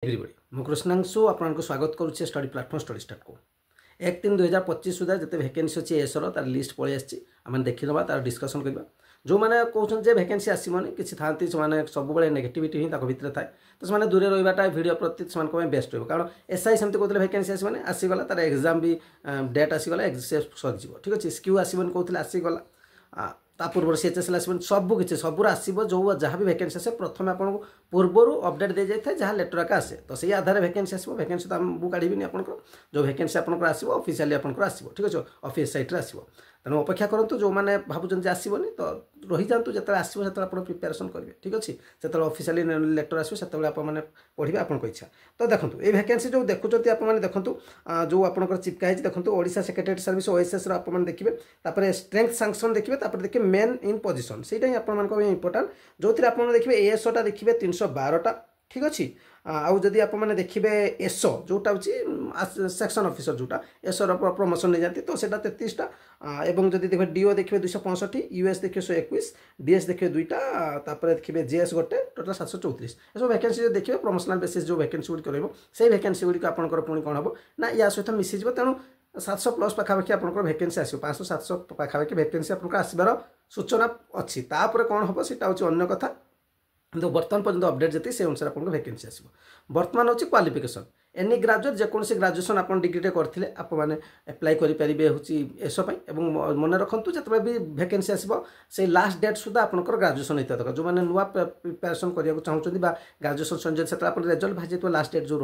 Everybody मु कृष्णांशु आपको स्वागत करुच्छे स्टडी प्लाटफर्म स्टडी स्टार्ट को 1/3/2025 सुधा जिते भैकेन्सी अच्छी एसर तार लिस्ट पलि आम देखीना तार डिस्कसन करवा जो मैंने कहते भैकेन्सी आसबनी किसी था सब नेगेटिविटी ही भितर थाए तो से दूरे रहीटा भिडियो प्रति बेस्ट रहा कारण एसआई सेमती कहते भैकेन्सी आसबनी आसीगला तार एग्जाम भी डेट आसीगला सरीज ठीक अच्छे स्क्यू आसबनी कहते आसीगला पूर्व सीएचएसएल आसबनी सबकि सबूर आसो जो जहाँ भी भैकेन्सी आसे प्रथम आपको पूर्वर अपडेट दे जाए जहाँ लेटर आका आसे तो सही आधार भैकेन्सी आसो भैकेन्सी तो आमको काढ़ी आपंकर जो भैकेन्सी आपंकर आसो ऑफिशियली आपंकर आसो ठीक अच्छे ऑफिस साइट आसो तेणु अपेक्षा करूँ जो मैंने भावुं आसबनी तो रही जातु जो आसो से प्रिपेरेसन करेंगे ठीक अच्छे से ऑफिशियली लेटर आसो से आपने पढ़े आपको इच्छा तो देखो ये भैकेन्सी जो देखुं आपने देखूँ जो आप चिपका देखो ओडिशा सेक्रेटरी सर्विस ओएसएस आपने देखिए स्ट्रेंथ सैंक्शन देखिए देखिए मेन इन पोजिशन से ही आप इंपोर्टाट जो थे आप देखिए एएसओटा देखिए 312टा ठीक अच्छे आदि आपने देखिए एसओ जोटा हूँ सेक्शन ऑफिसर जोटा एसओर प्रमोशन नहीं जाती तो सेटा 33टा एवं जब देखिए डीओ देखिए 265 यूएस देखिए 121 डीएस देखिए 2टा देखिए जेएस गोटे टोटाल 734 ये वैकेंसी जो देखिए प्रमोशनल बेसिस जो वैकेंसी गुड़िक रही वैकेंसी गुड़िक आपंकर पुणी कौन हम ना या सहित मिसीज तेणु 700 प्लस पाखापाखि आप वैकेंसी आसो 500-700 पाखापाखि वैकेंसी आप आसबार सूचना अच्छी तापर कौन हम से अन्य कथा तो बर्तमान पर्यटन अपडेट जी से अनुसार आपको वैकेंसी आसो बर्तमान हूँ क्वालिफिकेशन एनी ग्राजुएट जेकोसी ग्राजुएसन आप डिग्री करते आपने एप्लाई करेंगे हूँ एसओ मन रखु जो भी वैकेंसी आसो से लास्ट डेट सुधा आपंकर ग्राजुएसन होता दरकार जो मैंने नुआ प्रिपेरेसन करने चाहते ग्राजुएसन सर से रिजल्ट बाहर लास्ट डेट जो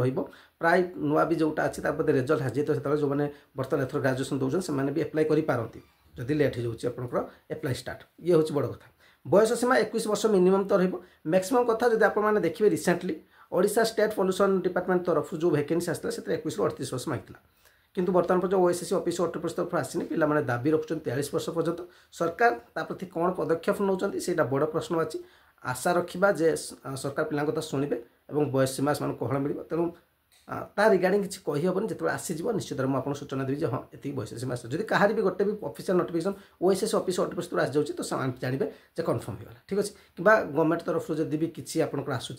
प्राय नुआ भी जोटा अच्छे रिजल्ट हाजी जो जो मैंने बर्तमान एथर ग्राजुएसन दौरान से भी एप्लाई करेंगे जदि लेट हो जाए एप्लाई स्टार्ट ये हूँ बड़ कथा बयस सीमा 21 वर्ष मिनिमम तो रही मैक्सिमम कथा जब आपने देखिए recently Odisha state pollution department तरफ जो वैकेंसी आसला से 21 ରୁ 38 वर्ष मांगला किंतु बर्तमान पर जो ओएसएससी ऑफिस ऑटोप्रेस तरफ आसनी पे दाबी रखुच्च 43 वर्ष पर्यंत सरकार प्रति कौन पदक्षेप नौकरी से बड़ प्रश्नवाची आशा रखा जे सरकार पिला कथा शुणे और बयस सीमा से कोहल मिल तेणु ता रिगार्डिंग किसी कहीहबनी जो आसीज निश्चित मुझे सूचना देवी हाँ ये बयस सीमा जब कहार भी गोटे भी ऑफिशियल नोटिफिकेशन ओएसएस ऑफिस ऑटोप्रेस तरफ आसी तो जानवे जे कन्फर्म होगा ठीक अच्छे कि गवर्नमेंट तरफ जब भी किसी आपंकर आसूँ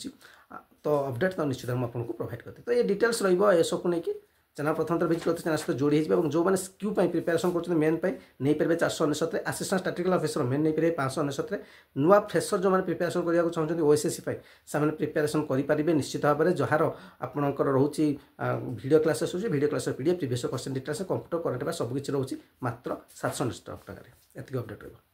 तो अपडेट तो निश्चित मुझे प्रोवाइड करते तो ये डिटेल्स रसो को लेकिन चैनल प्रथम थर भिजिट करते चैनल सहित जोड़ी हो जो मैंने स्क्यू प्रिपेरेसन कर मेन नहीं पारे 499 असिस्टेंट स्टैटिस्टिकल ऑफिसर मेन नहीं पारे 599 नुआ फ्रेशर जो मैंने प्रिपेरेसन करने चाहते ओएसएससी से प्रिपेरेसन करेंगे निश्चित भाव में जार आपंकर रोचे वीडियो क्लासेस हो video class PDF previous question details computer current सबकि रोचे मात्र 799 टका ये अपडेट रहा।